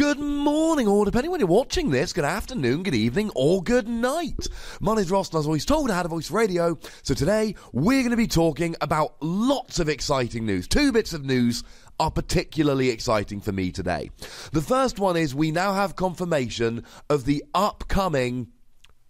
Good morning, or depending when you're watching this, good afternoon, good evening, or good night. My name's Ross, and as always told, I had a voice radio. So today, we're going to be talking about lots of exciting news. Two bits of news are particularly exciting for me today. The first one is we now have confirmation of the upcoming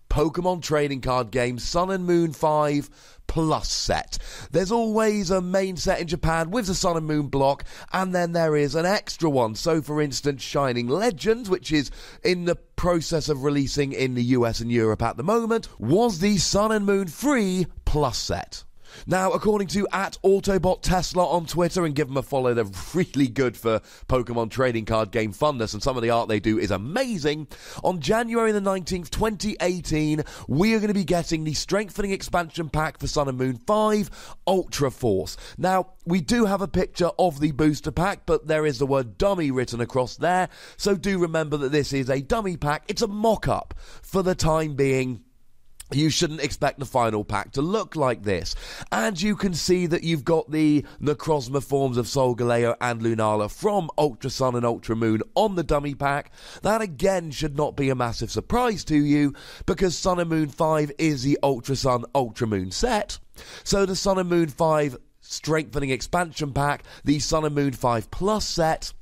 Pokémon trading card game Sun and Moon 5 Plus set. There's always a main set in Japan with the Sun and Moon block, and then there is an extra one. So for instance, Shining Legends, which is in the process of releasing in the US and Europe at the moment, was the Sun and Moon 3 Plus set. Now, according to @AutobotTesla on Twitter, and give them a follow, they're really good for Pokemon trading card game funness, and some of the art they do is amazing. On January the 19th, 2018, we are going to be getting the Strengthening Expansion Pack for Sun and Moon 5 Ultra Force. Now, we do have a picture of the booster pack, but there is the word dummy written across there, so do remember that this is a dummy pack. It's a mock-up for the time being. You shouldn't expect the final pack to look like this. And you can see that you've got the Necrozma forms of Solgaleo and Lunala from Ultra Sun and Ultra Moon on the dummy pack. That again should not be a massive surprise to you, because Sun and Moon 5 is the Ultra Sun Ultra Moon set. So the Sun and Moon 5 Strengthening Expansion Pack, the Sun and Moon 5 Plus set,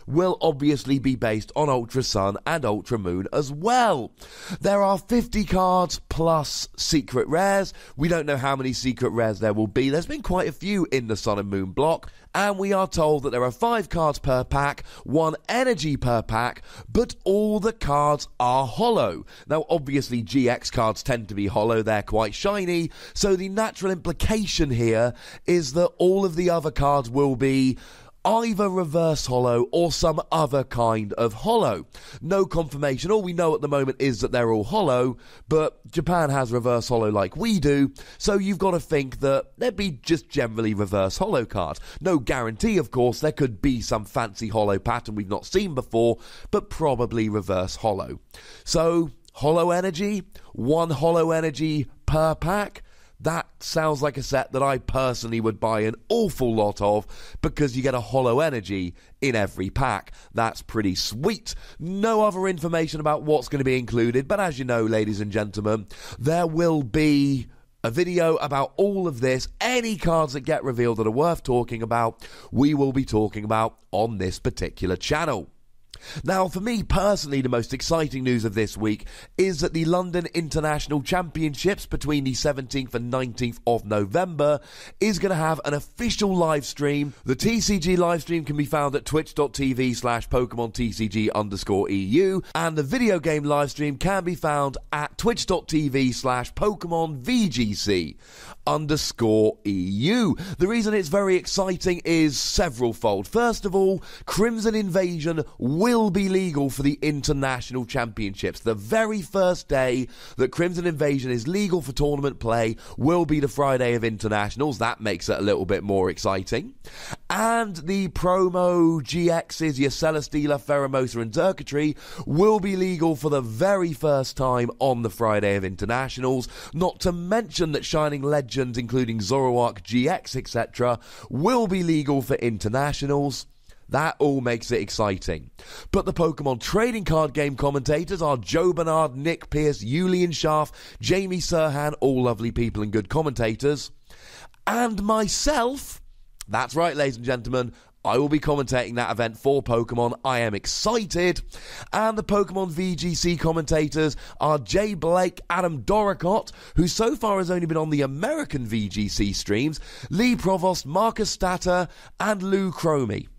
will obviously be based on Ultra Sun and Ultra Moon as well. There are 50 cards plus secret rares. We don't know how many secret rares there will be. There's been quite a few in the Sun and Moon block, and we are told that there are 5 cards per pack, 1 energy per pack, but all the cards are hollow. Now obviously GX cards tend to be hollow, they're quite shiny, so the natural implication here is that all of the other cards will be either reverse hollow or some other kind of hollow. No confirmation. All we know at the moment is that they're all hollow, but Japan has reverse hollow like we do, so you've got to think that there'd be just generally reverse hollow cards. No guarantee, of course, there could be some fancy hollow pattern we've not seen before, but probably reverse hollow. So, hollow energy, 1 hollow energy per pack. That sounds like a set that I personally would buy an awful lot of, because you get a hollow energy in every pack. That's pretty sweet. No other information about what's going to be included, but as you know, ladies and gentlemen, there will be a video about all of this. Any cards that get revealed that are worth talking about, we will be talking about on this particular channel. Now, for me personally, the most exciting news of this week is that the London International Championships between the 17th and 19th of November is going to have an official live stream. The TCG live stream can be found at twitch.tv/Pokémon TCG_EU, and the video game live stream can be found at twitch.tv/Pokémon VGC_EU. The reason it's very exciting is several-fold. First of all, Crimson Invasion will be legal for the International Championships. The very first day that Crimson Invasion is legal for tournament play will be the Friday of Internationals. That makes it a little bit more exciting. And the promo GXs, your Celesteela, Pheromosa and Zerkatry, will be legal for the very first time on the Friday of Internationals. Not to mention that Shining Legends, including Zoroark GX, etc., will be legal for Internationals. That all makes it exciting. But the Pokemon trading card game commentators are Joe Bernard, Nick Pierce, Julian Schaff, Jamie Serhan, all lovely people and good commentators. And myself, that's right, ladies and gentlemen, I will be commentating that event for Pokemon. I am excited. And the Pokemon VGC commentators are Jay Blake, Adam Doricott, who so far has only been on the American VGC streams, Lee Provost, Marcus Statter, and Lou Cromie.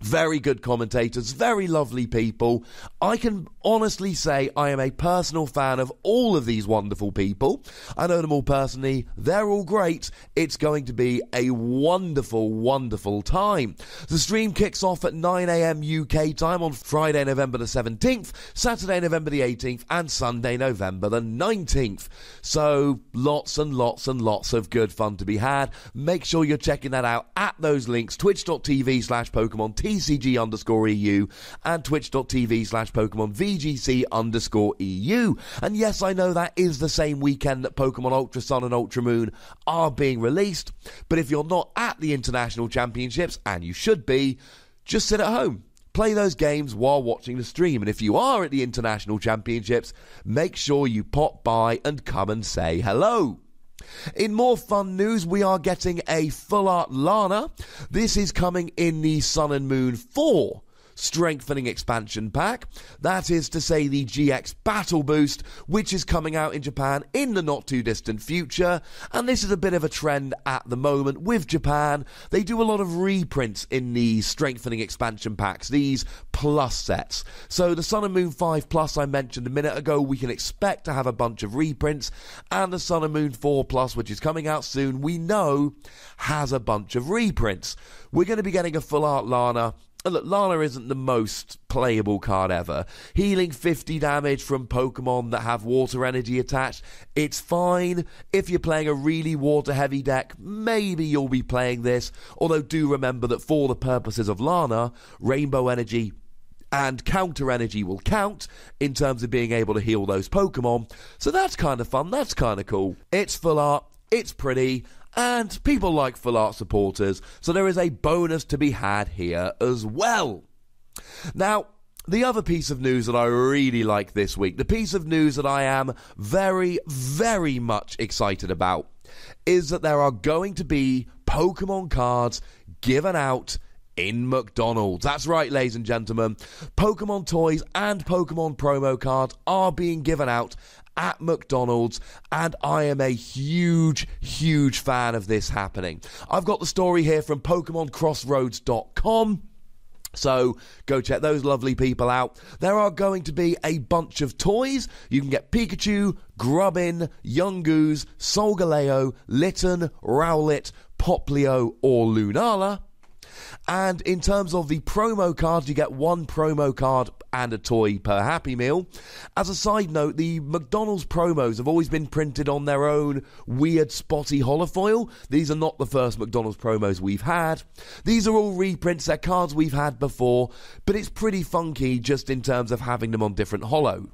Very good commentators, very lovely people. I can honestly say I am a personal fan of all of these wonderful people. I know them all personally. They're all great. It's going to be a wonderful, wonderful time. The stream kicks off at 9 AM UK time on Friday, November the 17th, Saturday, November the 18th, and Sunday, November the 19th. So lots and lots and lots of good fun to be had. Make sure you're checking that out at those links, twitch.tv/Pokémon TCG_EU and twitch.tv/Pokémon VGC_EU. And yes, I know that is the same weekend that Pokemon Ultra Sun and Ultra Moon are being released, but if you're not at the International Championships, and you should be, just sit at home. play those games while watching the stream. And if you are at the International Championships, make sure you pop by and come and say hello. In more fun news, we are getting a full art Lana. This is coming in the Sun and Moon 4 Strengthening Expansion Pack. That is to say the GX Battle Boost, which is coming out in Japan in the not too distant future. And this is a bit of a trend at the moment with Japan. They do a lot of reprints in the Strengthening Expansion Packs, these plus sets. So the Sun and Moon 5 Plus I mentioned a minute ago, we can expect to have a bunch of reprints. And the Sun and Moon 4 Plus, which is coming out soon, we know has a bunch of reprints. We're going to be getting a full art Lana. And look, Lana isn't the most playable card ever. Healing 50 damage from Pokemon that have water energy attached, it's fine. If you're playing a really water-heavy deck, maybe you'll be playing this. Although do remember that for the purposes of Lana, Rainbow Energy and Counter Energy will count in terms of being able to heal those Pokemon. So that's kind of fun, that's kind of cool. It's full art, it's pretty, and people like full art supporters, so there is a bonus to be had here as well. Now, the other piece of news that I really like this week, the piece of news that I am very, very much excited about, is that there are going to be Pokemon cards given out in McDonald's. That's right, ladies and gentlemen. Pokemon toys and Pokemon promo cards are being given out at McDonald's, and I am a huge, huge fan of this happening. I've got the story here from PokemonCrossroads.com. So go check those lovely people out. There are going to be a bunch of toys. You can get Pikachu, Grubbin, Yungoos, Solgaleo, Litten, Rowlet, Poplio, or Lunala. And in terms of the promo cards, you get one promo card and a toy per Happy Meal. As a side note, the McDonald's promos have always been printed on their own weird spotty holofoil. These are not the first McDonald's promos we've had. These are all reprints, they're cards we've had before, but it's pretty funky just in terms of having them on different holo.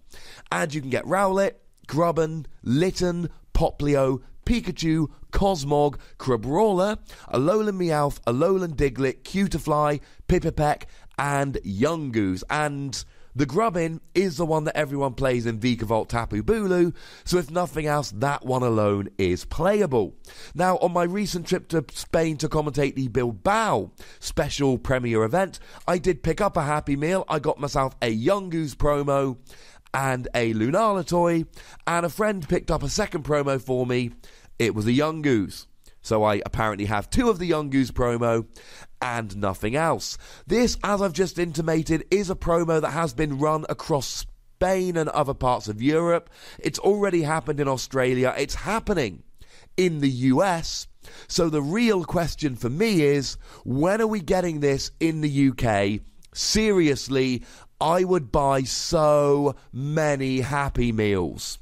And you can get Rowlet, Grubbin, Litten, Poplio, Pikachu, Cosmog, Crabrawler, Alolan Meowth, Alolan Diglett, Cutiefly, Pipipek, and Yungoos. And the Grubbin is the one that everyone plays in Vikavolt Tapu Bulu, so if nothing else, that one alone is playable. Now, on my recent trip to Spain to commentate the Bilbao special premiere event, I did pick up a Happy Meal. I got myself a Yungoos promo and a Lunala toy, and a friend picked up a second promo for me. It was a Yungoos. So I apparently have two of the Yungoos promo and nothing else. This, as I've just intimated, is a promo that has been run across Spain and other parts of Europe. It's already happened in Australia. It's happening in the US. So the real question for me is, when are we getting this in the UK? Seriously, I would buy so many Happy Meals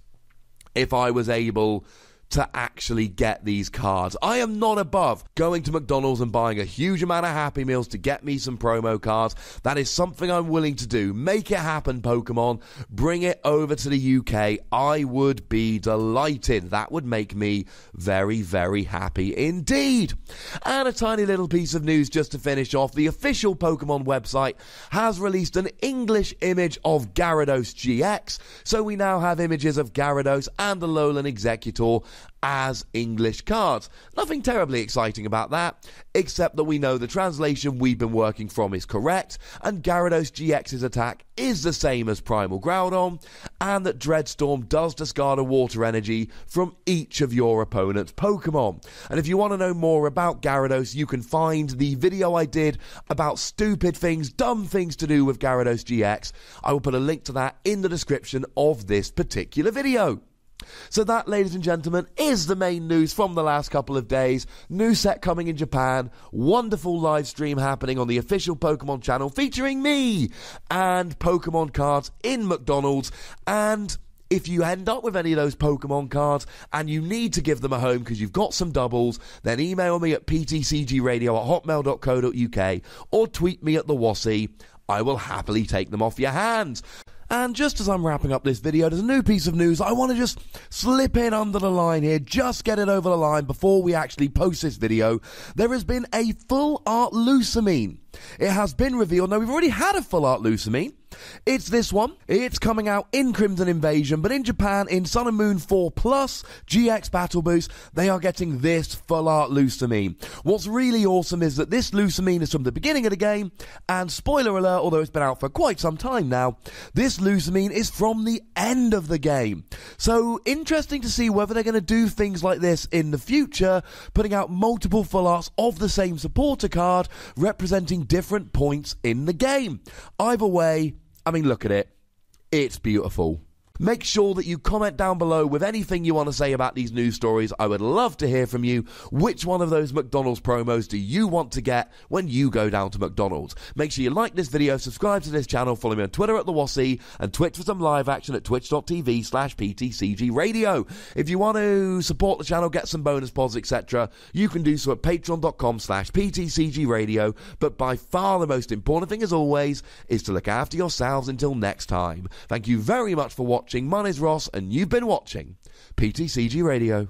if I was able to actually get these cards. I am not above going to McDonald's and buying a huge amount of Happy Meals to get me some promo cards. That is something I'm willing to do. Make it happen, Pokemon. Bring it over to the UK. I would be delighted. That would make me very, very happy indeed. And a tiny little piece of news just to finish off. The official Pokemon website has released an English image of Gyarados GX. So we now have images of Gyarados and the Alolan Executor as English cards. Nothing terribly exciting about that, except that we know the translation we've been working from is correct, and Gyarados GX's attack is the same as Primal Groudon, and that Dreadstorm does discard a water energy from each of your opponent's Pokemon. And if you want to know more about Gyarados, you can find the video I did about stupid things, dumb things to do with Gyarados GX. I will put a link to that in the description of this particular video. So that, ladies and gentlemen, is the main news from the last couple of days. New set coming in Japan, wonderful live stream happening on the official Pokemon channel featuring me, and Pokemon cards in McDonald's. And if you end up with any of those Pokemon cards and you need to give them a home because you've got some doubles, then email me at ptcgradio@hotmail.co.uk or tweet me at the Wassy. I will happily take them off your hands. And just as I'm wrapping up this video, there's a new piece of news I want to just slip in under the line here, just get it over the line before we actually post this video. There has been a full art Lucamine. It has been revealed. Now, we've already had a full art Lucamine. It's this one. It's coming out in Crimson Invasion, but in Japan, in Sun and Moon 4 Plus GX Battle Boost, they are getting this full art Lucamine. What's really awesome is that this Lucamine is from the beginning of the game, and spoiler alert, although it's been out for quite some time now, this Lucamine is from the end of the game. So, interesting to see whether they're going to do things like this in the future, putting out multiple full arts of the same supporter card, representing different points in the game. Either way, I mean, look at it. It's beautiful. Make sure that you comment down below with anything you want to say about these news stories. I would love to hear from you. Which one of those McDonald's promos do you want to get when you go down to McDonald's? Make sure you like this video, subscribe to this channel, follow me on Twitter at @TheWassy, and Twitch for some live action at twitch.tv/PTCGRadio. If you want to support the channel, get some bonus pods, etc., you can do so at patreon.com/PTCGRadio. But by far the most important thing, as always, is to look after yourselves until next time. Thank you very much for watching. My name's Ross, and you've been watching PTCG Radio.